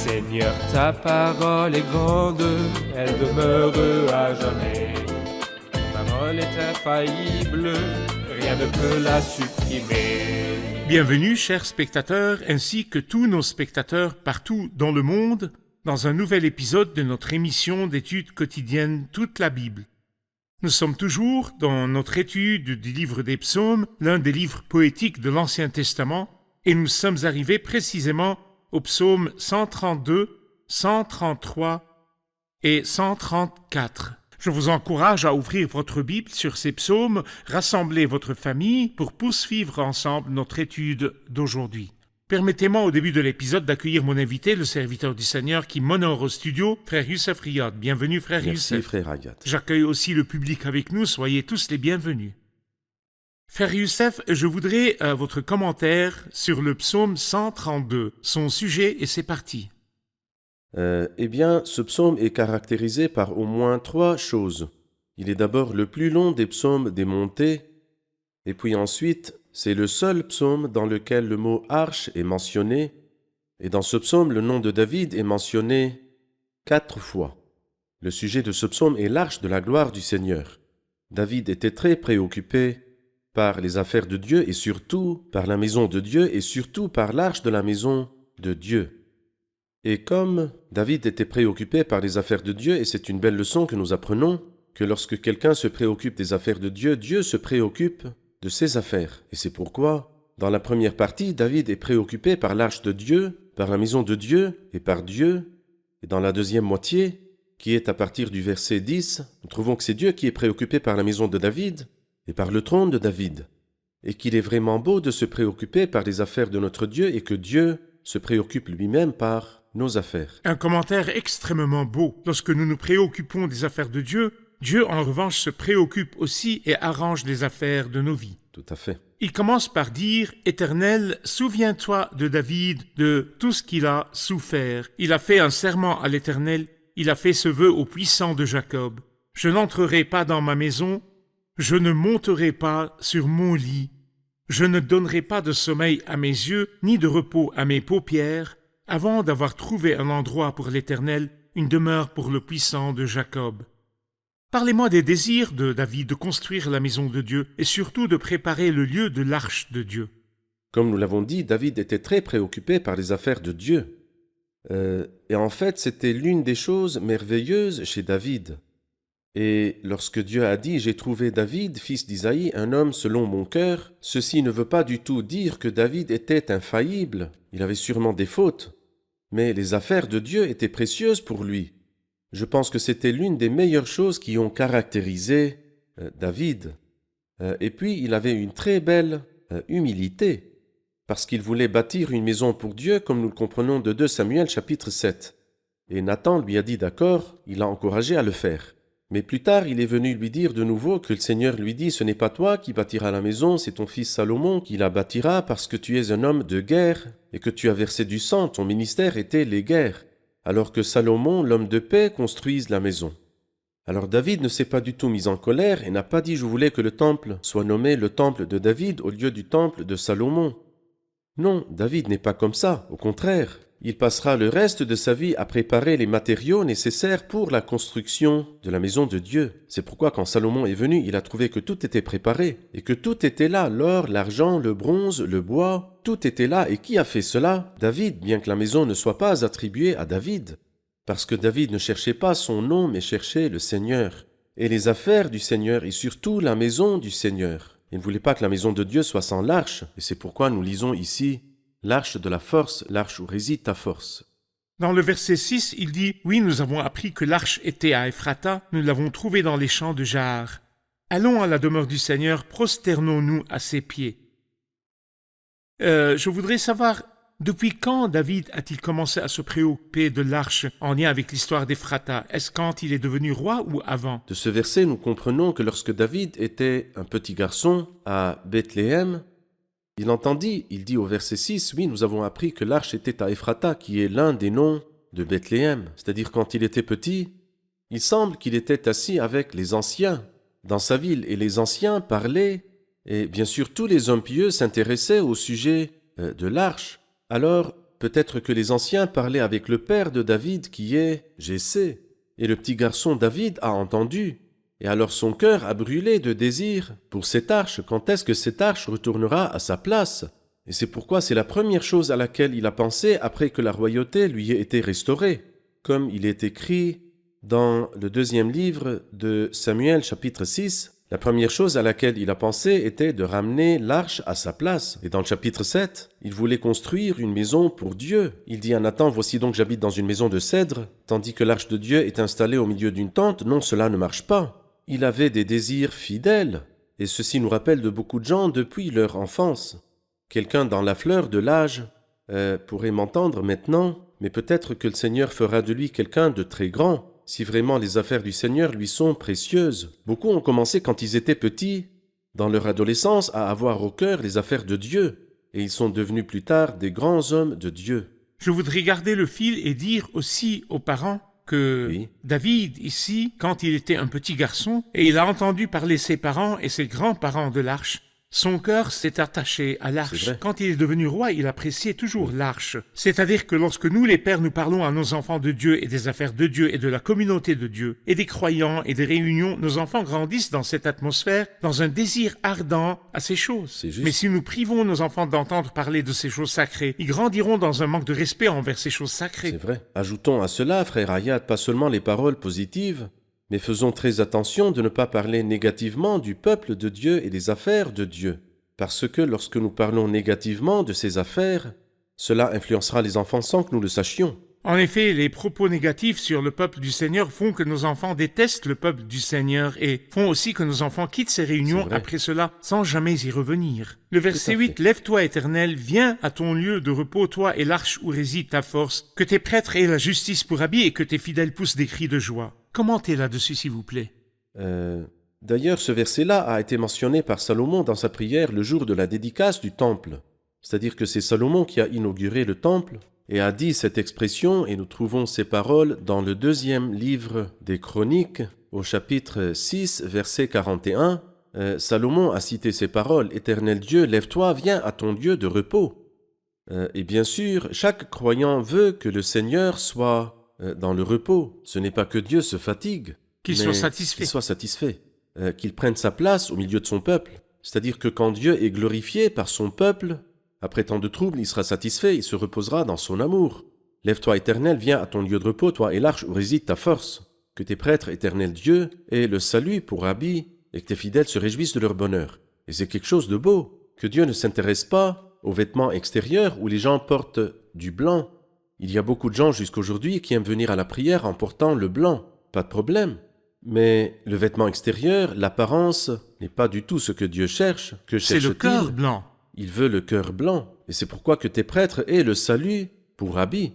Seigneur, ta parole est grande, elle demeure à jamais. Ta parole est infaillible, rien ne peut la supprimer. Bienvenue, chers spectateurs, ainsi que tous nos spectateurs partout dans le monde, dans un nouvel épisode de notre émission d'études quotidiennes Toute la Bible. Nous sommes toujours dans notre étude du livre des Psaumes, l'un des livres poétiques de l'Ancien Testament, et nous sommes arrivés précisément aux psaumes 132, 133 et 134. Je vous encourage à ouvrir votre Bible sur ces psaumes, rassembler votre famille pour poursuivre ensemble notre étude d'aujourd'hui. Permettez-moi au début de l'épisode d'accueillir mon invité, le serviteur du Seigneur qui m'honore au studio, frère Youssef Riyad. Bienvenue, frère Youssef. Merci, frère Agat. J'accueille aussi le public avec nous, soyez tous les bienvenus. Frère Youssef, je voudrais votre commentaire sur le psaume 132, son sujet et c'est parti. Ce psaume est caractérisé par au moins 3 choses. Il est d'abord le plus long des psaumes des montées, et puis ensuite, c'est le seul psaume dans lequel le mot « arche » est mentionné, et dans ce psaume, le nom de David est mentionné 4 fois. Le sujet de ce psaume est l'arche de la gloire du Seigneur. David était très préoccupé par les affaires de Dieu et surtout par la maison de Dieu et surtout par l'arche de la maison de Dieu. Et comme David était préoccupé par les affaires de Dieu, et c'est une belle leçon que nous apprenons, que lorsque quelqu'un se préoccupe des affaires de Dieu, Dieu se préoccupe de ses affaires. Et c'est pourquoi, dans la première partie, David est préoccupé par l'arche de Dieu, par la maison de Dieu et par Dieu. Et dans la deuxième moitié, qui est à partir du verset 10, nous trouvons que c'est Dieu qui est préoccupé par la maison de David et par le trône de David. Et qu'il est vraiment beau de se préoccuper par les affaires de notre Dieu et que Dieu se préoccupe lui-même par nos affaires. Un commentaire extrêmement beau. Lorsque nous nous préoccupons des affaires de Dieu, Dieu en revanche se préoccupe aussi et arrange les affaires de nos vies. Tout à fait. Il commence par dire « Éternel, souviens-toi de David, de tout ce qu'il a souffert. Il a fait un serment à l'Éternel, il a fait ce vœu au puissant de Jacob. Je n'entrerai pas dans ma maison, je ne monterai pas sur mon lit, je ne donnerai pas de sommeil à mes yeux, ni de repos à mes paupières, avant d'avoir trouvé un endroit pour l'Éternel, une demeure pour le puissant de Jacob. » Parlez-moi des désirs de David de construire la maison de Dieu et surtout de préparer le lieu de l'arche de Dieu. Comme nous l'avons dit, David était très préoccupé par les affaires de Dieu. Et en fait, c'était l'une des choses merveilleuses chez David. Et lorsque Dieu a dit « J'ai trouvé David, fils d'Isaïe, un homme selon mon cœur », ceci ne veut pas du tout dire que David était infaillible. Il avait sûrement des fautes. Mais les affaires de Dieu étaient précieuses pour lui. Je pense que c'était l'une des meilleures choses qui ont caractérisé David. Et puis, il avait une très belle humilité, parce qu'il voulait bâtir une maison pour Dieu, comme nous le comprenons de 2 Samuel chapitre 7. Et Nathan lui a dit d'accord, il l'a encouragé à le faire. Mais plus tard, il est venu lui dire de nouveau que le Seigneur lui dit « Ce n'est pas toi qui bâtiras la maison, c'est ton fils Salomon qui la bâtira parce que tu es un homme de guerre et que tu as versé du sang, ton ministère était les guerres. » Alors que Salomon, l'homme de paix, construise la maison. Alors David ne s'est pas du tout mis en colère et n'a pas dit « Je voulais que le temple soit nommé le temple de David au lieu du temple de Salomon. » Non, David n'est pas comme ça, au contraire. Il passera le reste de sa vie à préparer les matériaux nécessaires pour la construction de la maison de Dieu. C'est pourquoi quand Salomon est venu, il a trouvé que tout était préparé et que tout était là, l'or, l'argent, le bronze, le bois, tout était là. Et qui a fait cela? David, bien que la maison ne soit pas attribuée à David. Parce que David ne cherchait pas son nom, mais cherchait le Seigneur. Et les affaires du Seigneur et surtout la maison du Seigneur. Il ne voulait pas que la maison de Dieu soit sans l'arche. Et c'est pourquoi nous lisons ici l'arche de la force, l'arche où réside ta force. Dans le verset 6, il dit « Oui, nous avons appris que l'arche était à Ephrata, nous l'avons trouvée dans les champs de Jahar. Allons à la demeure du Seigneur, prosternons-nous à ses pieds. » Je voudrais savoir, depuis quand David a-t-il commencé à se préoccuper de l'arche en lien avec l'histoire d'Ephrata? Est-ce quand il est devenu roi ou avant? De ce verset, nous comprenons que lorsque David était un petit garçon à Bethléem, il entendit, il dit au verset 6, « Oui, nous avons appris que l'arche était à Ephrata, qui est l'un des noms de Bethléem. » C'est-à-dire quand il était petit, il semble qu'il était assis avec les anciens dans sa ville, et les anciens parlaient, et bien sûr tous les hommes pieux s'intéressaient au sujet de l'arche. Alors peut-être que les anciens parlaient avec le père de David qui est Jessé. Et le petit garçon David a entendu. Et alors son cœur a brûlé de désir pour cette arche. Quand est-ce que cette arche retournera à sa place? Et c'est pourquoi c'est la première chose à laquelle il a pensé après que la royauté lui ait été restaurée. Comme il est écrit dans le 2e livre de Samuel, chapitre 6, la première chose à laquelle il a pensé était de ramener l'arche à sa place. Et dans le chapitre 7, il voulait construire une maison pour Dieu. Il dit à Nathan, « Voici donc j'habite dans une maison de cèdre, tandis que l'arche de Dieu est installée au milieu d'une tente. Non, cela ne marche pas. » Il avait des désirs fidèles. Et ceci nous rappelle de beaucoup de gens depuis leur enfance. Quelqu'un dans la fleur de l'âge pourrait m'entendre maintenant, mais peut-être que le Seigneur fera de lui quelqu'un de très grand. Si vraiment les affaires du Seigneur lui sont précieuses. Beaucoup ont commencé quand ils étaient petits, dans leur adolescence, à avoir au cœur les affaires de Dieu, et ils sont devenus plus tard des grands hommes de Dieu. Je voudrais garder le fil et dire aussi aux parents que Oui. David, ici, quand il était un petit garçon, et il a entendu parler ses parents et ses grands-parents de l'arche, son cœur s'est attaché à C'est l'arche. vrai. Quand il est devenu roi, il appréciait toujours l'arche. C'est-à-dire que lorsque nous, les pères, nous parlons à nos enfants de Dieu et des affaires de Dieu et de la communauté de Dieu et des croyants et des réunions, nos enfants grandissent dans cette atmosphère, dans un désir ardent à ces choses. C'est juste. Mais si nous privons nos enfants d'entendre parler de ces choses sacrées, ils grandiront dans un manque de respect envers ces choses sacrées. C'est vrai. Ajoutons à cela, frère Ayad, pas seulement les paroles positives, mais faisons très attention de ne pas parler négativement du peuple de Dieu et des affaires de Dieu. Parce que lorsque nous parlons négativement de ces affaires, cela influencera les enfants sans que nous le sachions. En effet, les propos négatifs sur le peuple du Seigneur font que nos enfants détestent le peuple du Seigneur et font aussi que nos enfants quittent ces réunions C'est vrai. après cela sans jamais y revenir. Le verset Tout à fait. 8, « Lève-toi, Éternel, viens à ton lieu de repos, toi et l'arche où réside ta force, que tes prêtres aient la justice pour habit et que tes fidèles poussent des cris de joie. » Commentez là-dessus, s'il vous plaît. D'ailleurs, ce verset-là a été mentionné par Salomon dans sa prière le jour de la dédicace du temple. C'est-à-dire que c'est Salomon qui a inauguré le temple et a dit cette expression, et nous trouvons ces paroles dans le 2e livre des Chroniques, au chapitre 6, verset 41. Salomon a cité ces paroles, « Éternel Dieu, lève-toi, viens à ton lieu de repos. » Et bien sûr, chaque croyant veut que le Seigneur soit dans le repos. Ce n'est pas que Dieu se fatigue, Qu'il mais soit satisfait. qu'il soit satisfait, qu'il prenne sa place au milieu de son peuple. C'est-à-dire que quand Dieu est glorifié par son peuple, après tant de troubles, il sera satisfait, il se reposera dans son amour. Lève-toi, Éternel, viens à ton lieu de repos, toi et l'arche où réside ta force. Que tes prêtres, Éternel Dieu, aient le salut pour habit, et que tes fidèles se réjouissent de leur bonheur. Et c'est quelque chose de beau, que Dieu ne s'intéresse pas aux vêtements extérieurs où les gens portent du blanc. Il y a beaucoup de gens jusqu'aujourd'hui qui aiment venir à la prière en portant le blanc. Pas de problème. Mais le vêtement extérieur, l'apparence, n'est pas du tout ce que Dieu cherche. Que C'est le cherche-t-il? cœur blanc. Il veut le cœur blanc. Et c'est pourquoi que tes prêtres aient le salut pour habit.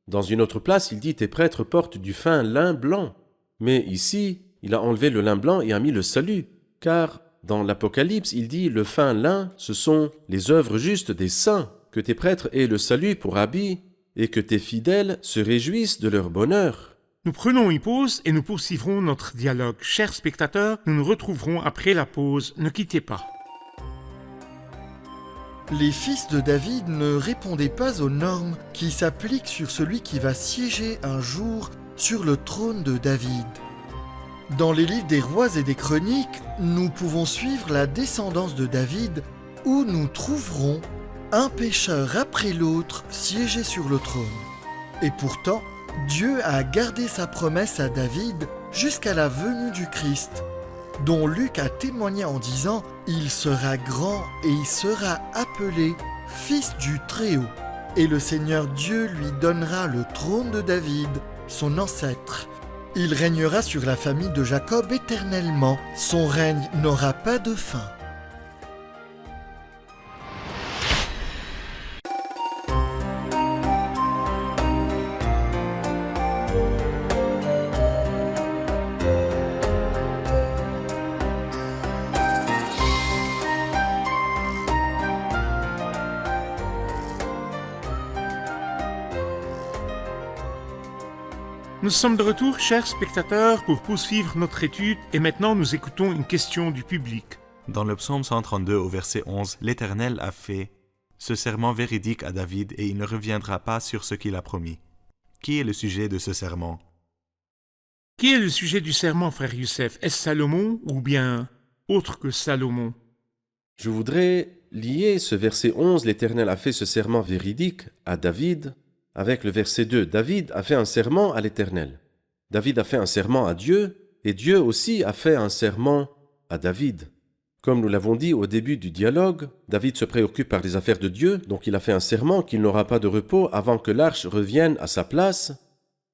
Dans une autre place, il dit « Tes prêtres portent du fin lin blanc ». Mais ici, il a enlevé le lin blanc et a mis le salut. Car dans l'Apocalypse, il dit « Le fin lin, ce sont les œuvres justes des saints. Que tes prêtres aient le salut pour habit et que tes fidèles se réjouissent de leur bonheur. » Nous prenons une pause et nous poursuivrons notre dialogue. Chers spectateurs, nous nous retrouverons après la pause. Ne quittez pas. Les fils de David ne répondaient pas aux normes qui s'appliquent sur celui qui va siéger un jour sur le trône de David. Dans les livres des rois et des chroniques, nous pouvons suivre la descendance de David où nous trouverons un pécheur après l'autre siéger sur le trône. Et pourtant, Dieu a gardé sa promesse à David jusqu'à la venue du Christ, dont Luc a témoigné en disant « Il sera grand et il sera appelé Fils du Très-Haut, et le Seigneur Dieu lui donnera le trône de David, son ancêtre. Il régnera sur la famille de Jacob éternellement, son règne n'aura pas de fin. » Nous sommes de retour, chers spectateurs, pour poursuivre notre étude et maintenant nous écoutons une question du public. Dans le psaume 132 au verset 11, l'Éternel a fait ce serment véridique à David et il ne reviendra pas sur ce qu'il a promis. Qui est le sujet de ce serment? Qui est le sujet du serment, frère Youssef? Est-ce Salomon ou bien autre que Salomon? Je voudrais lier ce verset 11, l'Éternel a fait ce serment véridique à David, avec le verset 2. David a fait un serment à l'Éternel. David a fait un serment à Dieu, et Dieu aussi a fait un serment à David. Comme nous l'avons dit au début du dialogue, David se préoccupe par les affaires de Dieu, donc il a fait un serment qu'il n'aura pas de repos avant que l'arche revienne à sa place.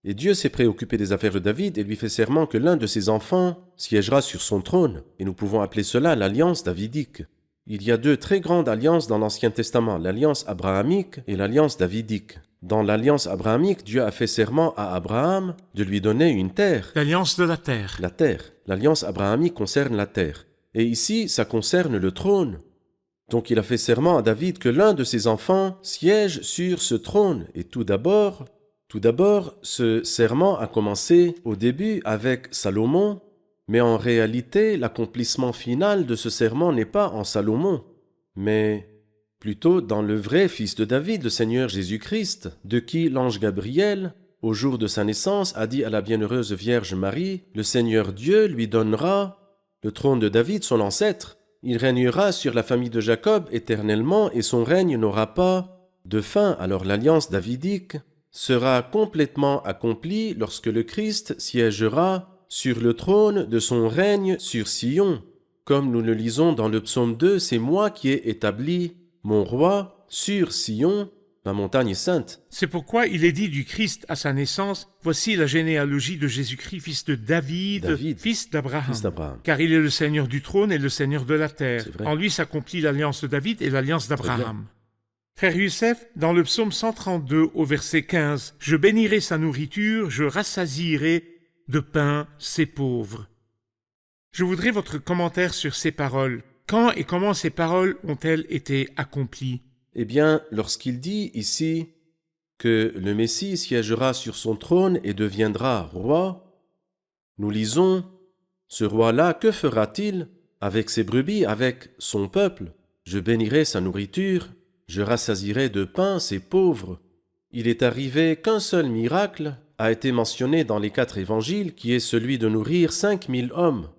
Et Dieu s'est préoccupé des affaires de David et lui fait serment que l'un de ses enfants siégera sur son trône. Et nous pouvons appeler cela l'alliance davidique. Il y a deux très grandes alliances dans l'Ancien Testament, l'alliance abrahamique et l'alliance davidique. Dans l'alliance abrahamique, Dieu a fait serment à Abraham de lui donner une terre. L'alliance de la terre. La terre. L'alliance abrahamique concerne la terre. Et ici, ça concerne le trône. Donc il a fait serment à David que l'un de ses enfants siège sur ce trône. Et tout d'abord, ce serment a commencé au début avec Salomon, mais en réalité, l'accomplissement final de ce serment n'est pas en Salomon, mais plutôt dans le vrai fils de David, le Seigneur Jésus-Christ, de qui l'ange Gabriel, au jour de sa naissance, a dit à la bienheureuse Vierge Marie, « Le Seigneur Dieu lui donnera le trône de David, son ancêtre. Il régnera sur la famille de Jacob éternellement et son règne n'aura pas de fin. » Alors l'alliance davidique sera complètement accomplie lorsque le Christ siégera sur le trône de son règne sur Sion. Comme nous le lisons dans le psaume 2, « C'est moi qui ai établi mon roi sur Sion, ma montagne sainte. » C'est pourquoi il est dit du Christ à sa naissance, voici la généalogie de Jésus-Christ, fils de David, fils d'Abraham. Car il est le Seigneur du trône et le Seigneur de la terre. En lui s'accomplit l'alliance de David et l'alliance d'Abraham. Frère Youssef, dans le psaume 132 au verset 15, « Je bénirai sa nourriture, je rassasierai de pain ses pauvres. » Je voudrais votre commentaire sur ces paroles. Quand et comment ces paroles ont-elles été accomplies? Eh bien, lorsqu'il dit ici que le Messie siégera sur son trône et deviendra roi, nous lisons, ce roi-là, que fera-t-il avec ses brebis, avec son peuple? Je bénirai sa nourriture, je rassasierai de pain ses pauvres. Il est arrivé qu'un seul miracle a été mentionné dans les 4 évangiles, qui est celui de nourrir 5000 hommes.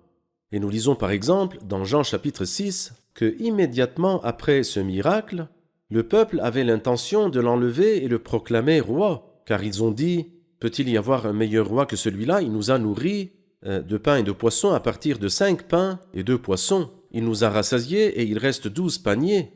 Et nous lisons par exemple dans Jean chapitre 6 que immédiatement après ce miracle, le peuple avait l'intention de l'enlever et le proclamer roi, car ils ont dit « Peut-il y avoir un meilleur roi que celui-là? Il nous a nourris de pain et de poissons à partir de 5 pains et 2 poissons. Il nous a rassasiés et il reste 12 paniers. »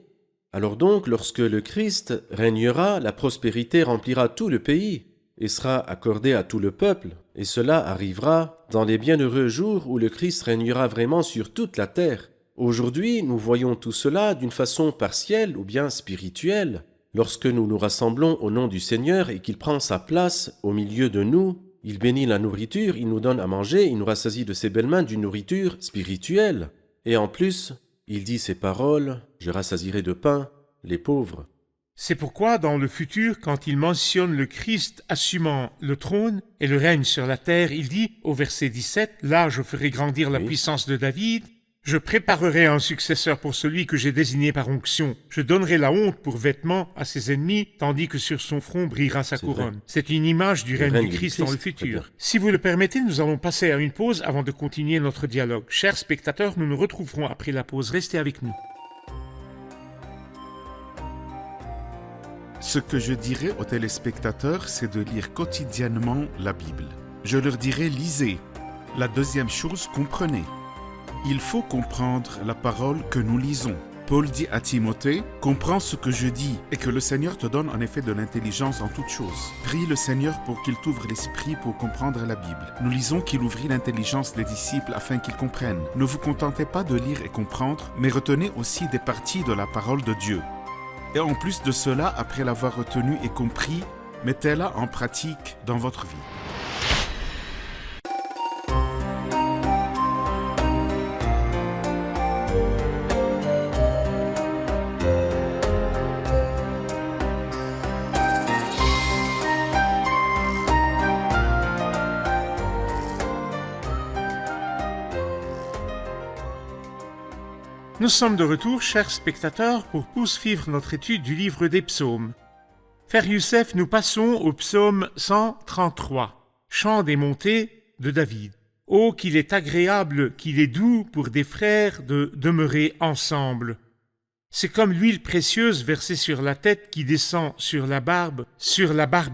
Alors donc, lorsque le Christ régnera, la prospérité remplira tout le pays et sera accordée à tout le peuple, et cela arrivera dans les bienheureux jours où le Christ régnera vraiment sur toute la terre. Aujourd'hui, nous voyons tout cela d'une façon partielle ou bien spirituelle. Lorsque nous nous rassemblons au nom du Seigneur et qu'il prend sa place au milieu de nous, il bénit la nourriture, il nous donne à manger, il nous rassasie de ses belles mains d'une nourriture spirituelle. Et en plus, il dit ces paroles, « Je rassasierai de pain les pauvres. » C'est pourquoi, dans le futur, quand il mentionne le Christ assumant le trône et le règne sur la terre, il dit au verset 17, « Là, je ferai grandir la puissance de David, je préparerai un successeur pour celui que j'ai désigné par onction. Je donnerai la honte pour vêtement à ses ennemis, tandis que sur son front brillera sa couronne. » C'est une image du règne du Christ dans le futur. Si vous le permettez, nous allons passer à une pause avant de continuer notre dialogue. Chers spectateurs, nous nous retrouverons après la pause. Restez avec nous. Ce que je dirais aux téléspectateurs, c'est de lire quotidiennement la Bible. Je leur dirais, lisez. La deuxième chose, comprenez. Il faut comprendre la parole que nous lisons. Paul dit à Timothée, « Comprends ce que je dis et que le Seigneur te donne en effet de l'intelligence en toutes choses. » Prie le Seigneur pour qu'il t'ouvre l'esprit pour comprendre la Bible. Nous lisons qu'il ouvrit l'intelligence des disciples afin qu'ils comprennent. Ne vous contentez pas de lire et comprendre, mais retenez aussi des parties de la parole de Dieu. Et en plus de cela, après l'avoir retenu et compris, mettez-la en pratique dans votre vie. Nous Nous sommes de retour, chers spectateurs, pour poursuivre notre étude du livre des psaumes. Frère Youssef, nous passons au psaume 133, Chant des montées de David. Oh, qu'il est agréable, qu'il est doux pour des frères de demeurer ensemble. C'est comme l'huile précieuse versée sur la tête qui descend sur la barbe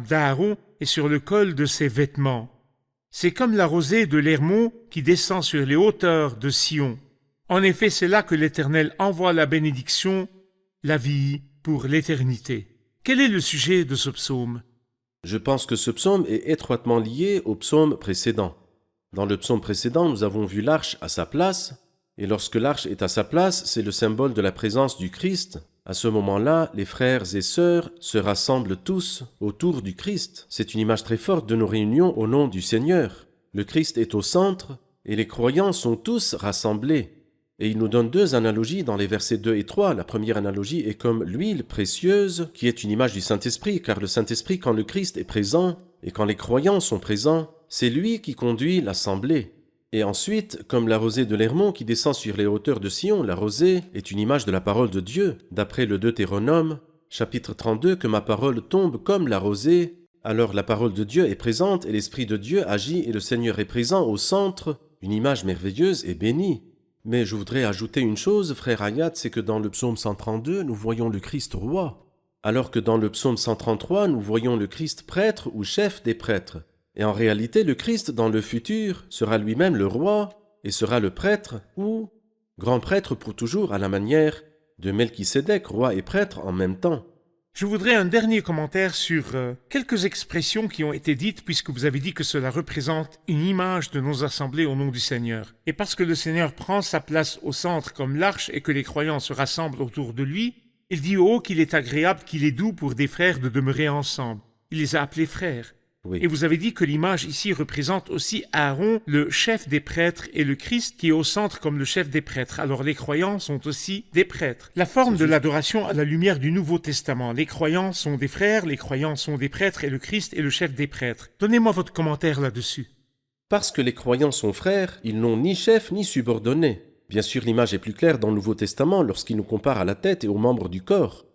d'Aaron et sur le col de ses vêtements. C'est comme la rosée de l'Hermon qui descend sur les hauteurs de Sion. En effet, c'est là que l'Éternel envoie la bénédiction, la vie pour l'éternité. Quel est le sujet de ce psaume? Je pense que ce psaume est étroitement lié au psaume précédent. Dans le psaume précédent, nous avons vu l'arche à sa place, et lorsque l'arche est à sa place, c'est le symbole de la présence du Christ. À ce moment-là, les frères et sœurs se rassemblent tous autour du Christ. C'est une image très forte de nos réunions au nom du Seigneur. Le Christ est au centre, et les croyants sont tous rassemblés. Et il nous donne deux analogies dans les versets 2 et 3. La première analogie est comme l'huile précieuse, qui est une image du Saint-Esprit, car le Saint-Esprit, quand le Christ est présent, et quand les croyants sont présents, c'est lui qui conduit l'assemblée. Et ensuite, comme la rosée de l'Hermon qui descend sur les hauteurs de Sion, la rosée est une image de la parole de Dieu, d'après le Deutéronome, chapitre 32, que ma parole tombe comme la rosée. Alors la parole de Dieu est présente et l'Esprit de Dieu agit et le Seigneur est présent au centre, une image merveilleuse et bénie. Mais je voudrais ajouter une chose, frère Hayat, c'est que dans le psaume 132, nous voyons le Christ roi, alors que dans le psaume 133, nous voyons le Christ prêtre ou chef des prêtres. Et en réalité, le Christ, dans le futur, sera lui-même le roi et sera le prêtre ou grand prêtre pour toujours à la manière de Melchisédek, roi et prêtre en même temps. Je voudrais un dernier commentaire sur quelques expressions qui ont été dites puisque vous avez dit que cela représente une image de nos assemblées au nom du Seigneur. Et parce que le Seigneur prend sa place au centre comme l'arche et que les croyants se rassemblent autour de lui, il dit oh qu'il est agréable, qu'il est doux pour des frères de demeurer ensemble. Il les a appelés frères. Oui. Et vous avez dit que l'image ici représente aussi Aaron, le chef des prêtres, et le Christ qui est au centre comme le chef des prêtres. Alors les croyants sont aussi des prêtres. La forme de l'adoration à la lumière du Nouveau Testament. Les croyants sont des frères, les croyants sont des prêtres, et le Christ est le chef des prêtres. Donnez-moi votre commentaire là-dessus. Parce que les croyants sont frères, ils n'ont ni chef ni subordonné. Bien sûr, l'image est plus claire dans le Nouveau Testament lorsqu'il nous compare à la tête et aux membres du corps.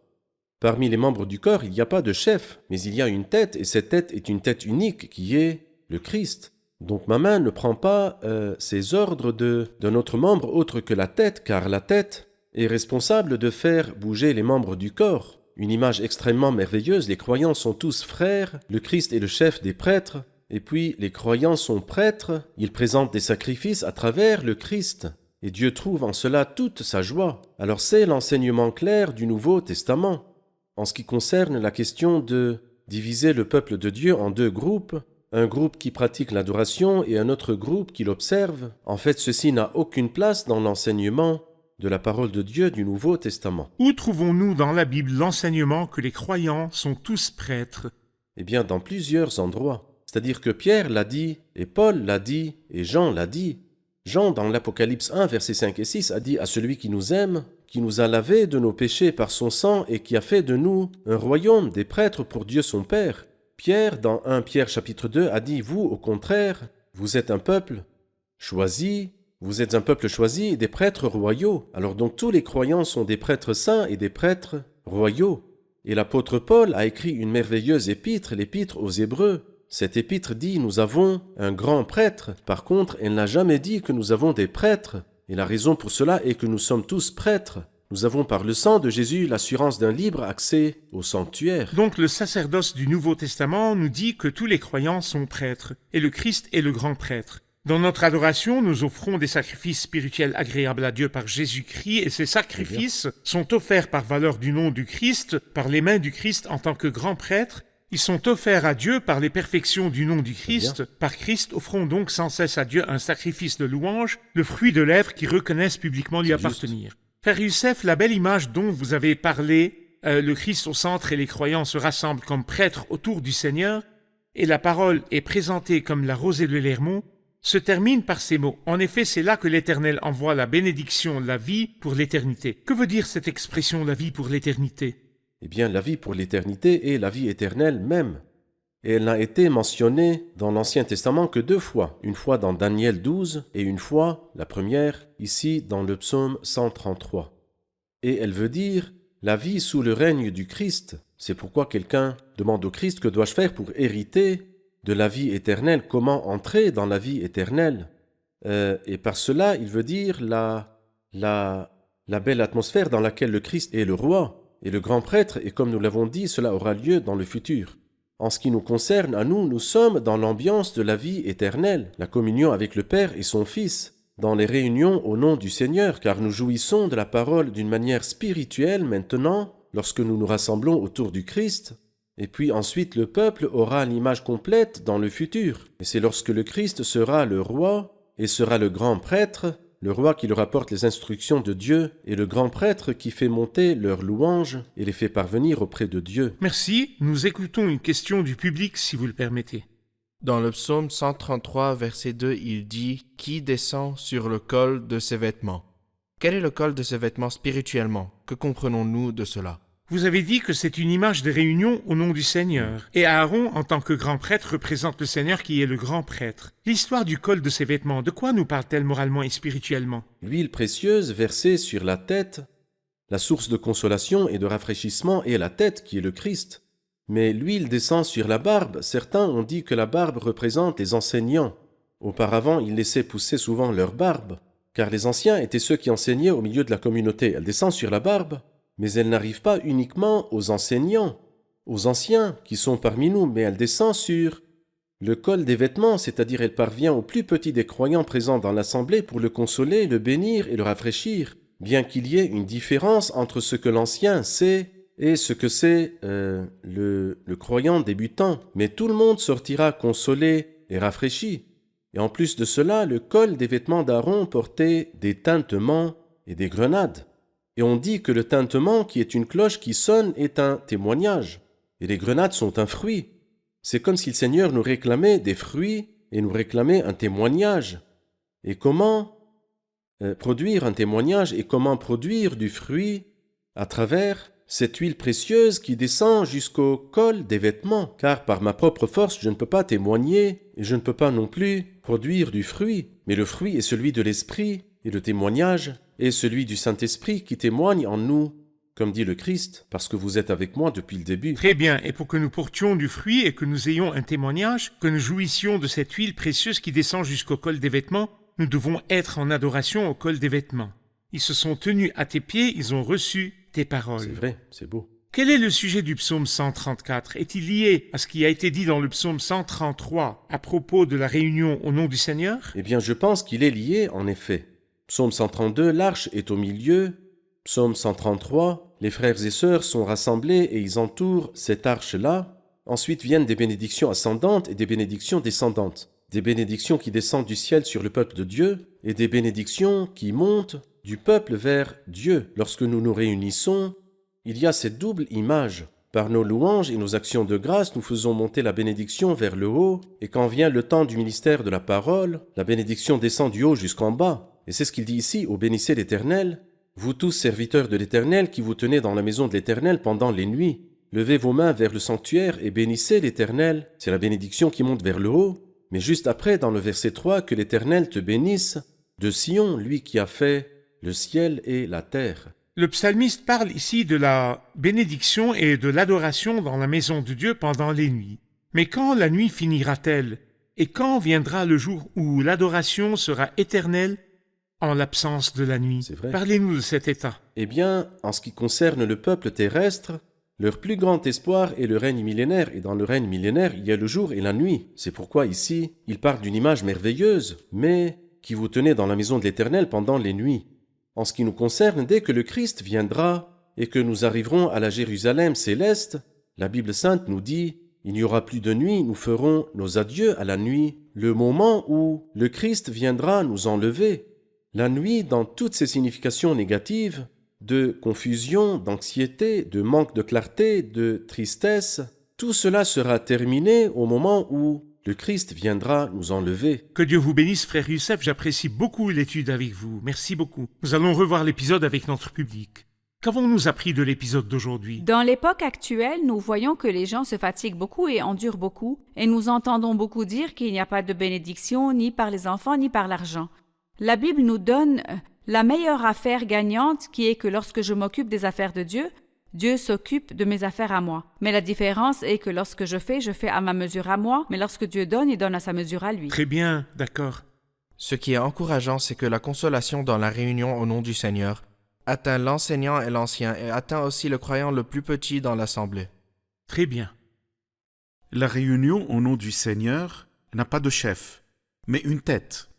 Parmi les membres du corps, il n'y a pas de chef, mais il y a une tête, et cette tête est une tête unique qui est le Christ. Donc ma main ne prend pas ses ordres d'un autre membre autre que la tête, car la tête est responsable de faire bouger les membres du corps. Une image extrêmement merveilleuse, les croyants sont tous frères, le Christ est le chef des prêtres, et puis les croyants sont prêtres, ils présentent des sacrifices à travers le Christ. Et Dieu trouve en cela toute sa joie. Alors c'est l'enseignement clair du Nouveau Testament. En ce qui concerne la question de diviser le peuple de Dieu en deux groupes, un groupe qui pratique l'adoration et un autre groupe qui l'observe, en fait ceci n'a aucune place dans l'enseignement de la parole de Dieu du Nouveau Testament. Où trouvons-nous dans la Bible l'enseignement que les croyants sont tous prêtres? Eh bien dans plusieurs endroits. C'est-à-dire que Pierre l'a dit, et Paul l'a dit, et Jean l'a dit. Jean, dans l'Apocalypse 1, versets 5 et 6, a dit à celui qui nous aime, qui nous a lavés de nos péchés par son sang et qui a fait de nous un royaume des prêtres pour Dieu son Père. Pierre, dans 1 Pierre chapitre 2, a dit, vous, au contraire, vous êtes un peuple choisi, vous êtes un peuple choisi et des prêtres royaux. Alors donc tous les croyants sont des prêtres saints et des prêtres royaux. Et l'apôtre Paul a écrit une merveilleuse épître, l'épître aux Hébreux. Cette épître dit « Nous avons un grand prêtre ». Par contre, elle n'a jamais dit que nous avons des prêtres. Et la raison pour cela est que nous sommes tous prêtres. Nous avons par le sang de Jésus l'assurance d'un libre accès au sanctuaire. Donc le sacerdoce du Nouveau Testament nous dit que tous les croyants sont prêtres, et le Christ est le grand prêtre. Dans notre adoration, nous offrons des sacrifices spirituels agréables à Dieu par Jésus-Christ, et ces sacrifices sont offerts par valeur du nom du Christ, par les mains du Christ en tant que grand prêtre. Ils sont offerts à Dieu par les perfections du nom du Christ. Par Christ, offrons donc sans cesse à Dieu un sacrifice de louange, le fruit de lèvres qui reconnaissent publiquement lui appartenir. Frère Youssef, la belle image dont vous avez parlé, le Christ au centre et les croyants se rassemblent comme prêtres autour du Seigneur, et la parole est présentée comme la rosée de l'Hermon, se termine par ces mots. En effet, c'est là que l'Éternel envoie la bénédiction, la vie pour l'éternité. Que veut dire cette expression, la vie pour l'éternité ? Eh bien, la vie pour l'éternité est la vie éternelle même. et elle n'a été mentionnée dans l'Ancien Testament que 2 fois, une fois dans Daniel 12 et une fois, la première, ici dans le psaume 133. Et elle veut dire la vie sous le règne du Christ. C'est pourquoi quelqu'un demande au Christ que dois-je faire pour hériter de la vie éternelle, comment entrer dans la vie éternelle. Et par cela, il veut dire la belle atmosphère dans laquelle le Christ est le roi et le grand prêtre, et comme nous l'avons dit, cela aura lieu dans le futur. En ce qui nous concerne, à nous, nous sommes dans l'ambiance de la vie éternelle, la communion avec le Père et son Fils, dans les réunions au nom du Seigneur, car nous jouissons de la parole d'une manière spirituelle maintenant, lorsque nous nous rassemblons autour du Christ, et puis ensuite le peuple aura l'image complète dans le futur. Et c'est lorsque le Christ sera le roi et sera le grand prêtre, le roi qui leur apporte les instructions de Dieu et le grand prêtre qui fait monter leurs louanges et les fait parvenir auprès de Dieu. Merci, nous écoutons une question du public si vous le permettez. Dans le psaume 133, verset 2, il dit « Qui descend sur le col de ses vêtements ?» Quel est le col de ses vêtements spirituellement? Que comprenons-nous de cela? Vous avez dit que c'est une image de réunion au nom du Seigneur. Et Aaron, en tant que grand prêtre, représente le Seigneur qui est le grand prêtre. L'histoire du col de ses vêtements, de quoi nous parle-t-elle moralement et spirituellement? L'huile précieuse versée sur la tête, la source de consolation et de rafraîchissement est la tête qui est le Christ. Mais l'huile descend sur la barbe. Certains ont dit que la barbe représente les enseignants. Auparavant, ils laissaient pousser souvent leur barbe, car les anciens étaient ceux qui enseignaient au milieu de la communauté. Elle descend sur la barbe, mais elle n'arrive pas uniquement aux enseignants, aux anciens qui sont parmi nous, mais elle descend sur le col des vêtements, c'est-à-dire elle parvient au plus petit des croyants présents dans l'assemblée pour le consoler, le bénir et le rafraîchir, bien qu'il y ait une différence entre ce que l'ancien sait et ce que c'est le croyant débutant. Mais tout le monde sortira consolé et rafraîchi. Et en plus de cela, le col des vêtements d'Aaron portait des tintements et des grenades. Et on dit que le tintement, qui est une cloche qui sonne, est un témoignage. Et les grenades sont un fruit. C'est comme si le Seigneur nous réclamait des fruits et nous réclamait un témoignage. Et comment produire un témoignage et comment produire du fruit à travers cette huile précieuse qui descend jusqu'au col des vêtements. Car par ma propre force, je ne peux pas témoigner et je ne peux pas non plus produire du fruit. Mais le fruit est celui de l'Esprit et le témoignage est celui du Saint-Esprit qui témoigne en nous, comme dit le Christ, parce que vous êtes avec moi depuis le début. Très bien, et pour que nous portions du fruit et que nous ayons un témoignage, que nous jouissions de cette huile précieuse qui descend jusqu'au col des vêtements, nous devons être en adoration au col des vêtements. Ils se sont tenus à tes pieds, ils ont reçu tes paroles. C'est vrai, c'est beau. Quel est le sujet du psaume 134? Est-il lié à ce qui a été dit dans le psaume 133 à propos de la réunion au nom du Seigneur? Eh bien, je pense qu'il est lié, en effet. Psaume 132, l'arche est au milieu. Psaume 133, les frères et sœurs sont rassemblés et ils entourent cette arche-là. Ensuite viennent des bénédictions ascendantes et des bénédictions descendantes. Des bénédictions qui descendent du ciel sur le peuple de Dieu et des bénédictions qui montent du peuple vers Dieu. Lorsque nous nous réunissons, il y a cette double image. Par nos louanges et nos actions de grâce, nous faisons monter la bénédiction vers le haut, et quand vient le temps du ministère de la parole, la bénédiction descend du haut jusqu'en bas. Et c'est ce qu'il dit ici, « Ô bénissez l'Éternel, vous tous serviteurs de l'Éternel qui vous tenez dans la maison de l'Éternel pendant les nuits. Levez vos mains vers le sanctuaire et bénissez l'Éternel. » C'est la bénédiction qui monte vers le haut. Mais juste après, dans le verset 3, « Que l'Éternel te bénisse de Sion, lui qui a fait le ciel et la terre. » Le psalmiste parle ici de la bénédiction et de l'adoration dans la maison de Dieu pendant les nuits. Mais quand la nuit finira-t-elle? Et quand viendra le jour où l'adoration sera éternelle en l'absence de la nuit? C'est vrai. Parlez-nous de cet état. Eh bien, en ce qui concerne le peuple terrestre, leur plus grand espoir est le règne millénaire, et dans le règne millénaire, il y a le jour et la nuit. C'est pourquoi ici, il parle d'une image merveilleuse, mais qui vous tenez dans la maison de l'Éternel pendant les nuits. En ce qui nous concerne, dès que le Christ viendra et que nous arriverons à la Jérusalem céleste, la Bible sainte nous dit « Il n'y aura plus de nuit, nous ferons nos adieux à la nuit, le moment où le Christ viendra nous enlever. » La nuit, dans toutes ses significations négatives, de confusion, d'anxiété, de manque de clarté, de tristesse, tout cela sera terminé au moment où le Christ viendra nous enlever. Que Dieu vous bénisse, frère Youssef, j'apprécie beaucoup l'étude avec vous. Merci beaucoup. Nous allons revoir l'épisode avec notre public. Qu'avons-nous appris de l'épisode d'aujourd'hui? Dans l'époque actuelle, nous voyons que les gens se fatiguent beaucoup et endurent beaucoup, et nous entendons beaucoup dire qu'il n'y a pas de bénédiction ni par les enfants ni par l'argent. La Bible nous donne la meilleure affaire gagnante qui est que lorsque je m'occupe des affaires de Dieu, Dieu s'occupe de mes affaires à moi. Mais la différence est que lorsque je fais à ma mesure à moi, mais lorsque Dieu donne, il donne à sa mesure à lui. Très bien, d'accord. Ce qui est encourageant, c'est que la consolation dans la réunion au nom du Seigneur atteint l'enseignant et l'ancien et atteint aussi le croyant le plus petit dans l'assemblée. Très bien. La réunion au nom du Seigneur n'a pas de chef, mais une tête.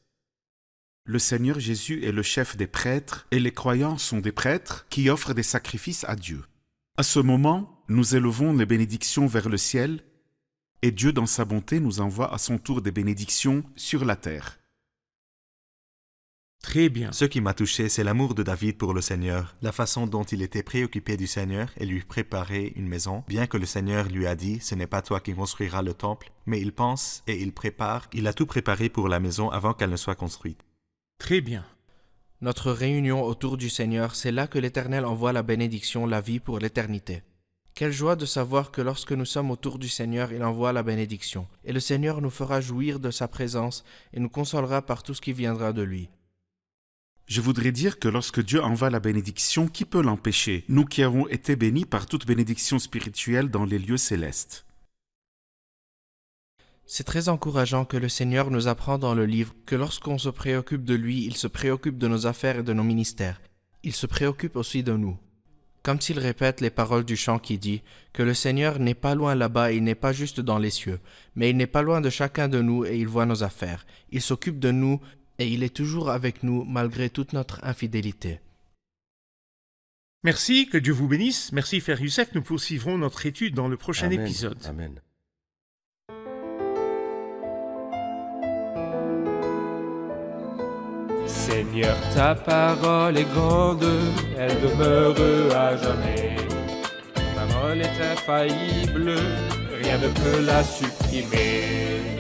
Le Seigneur Jésus est le chef des prêtres et les croyants sont des prêtres qui offrent des sacrifices à Dieu. À ce moment, nous élevons les bénédictions vers le ciel et Dieu dans sa bonté nous envoie à son tour des bénédictions sur la terre. Très bien. Ce qui m'a touché, c'est l'amour de David pour le Seigneur, la façon dont il était préoccupé du Seigneur et lui préparait une maison, bien que le Seigneur lui a dit « Ce n'est pas toi qui construiras le temple », mais il pense et il prépare, il a tout préparé pour la maison avant qu'elle ne soit construite. Très bien. Notre réunion autour du Seigneur, c'est là que l'Éternel envoie la bénédiction, la vie pour l'éternité. Quelle joie de savoir que lorsque nous sommes autour du Seigneur, il envoie la bénédiction. Et le Seigneur nous fera jouir de sa présence et nous consolera par tout ce qui viendra de lui. Je voudrais dire que lorsque Dieu envoie la bénédiction, qui peut l'empêcher, nous qui avons été bénis par toute bénédiction spirituelle dans les lieux célestes? C'est très encourageant que le Seigneur nous apprend dans le livre que lorsqu'on se préoccupe de lui, il se préoccupe de nos affaires et de nos ministères. Il se préoccupe aussi de nous. Comme s'il répète les paroles du chant qui dit que le Seigneur n'est pas loin là-bas, il n'est pas juste dans les cieux, mais il n'est pas loin de chacun de nous et il voit nos affaires. Il s'occupe de nous et il est toujours avec nous malgré toute notre infidélité. Merci, que Dieu vous bénisse. Merci, Frère Youssef. Nous poursuivrons notre étude dans le prochain Amen. épisode. Amen. Seigneur, ta parole est grande, elle demeure à jamais. Ta parole est infaillible, rien ne peut la supprimer.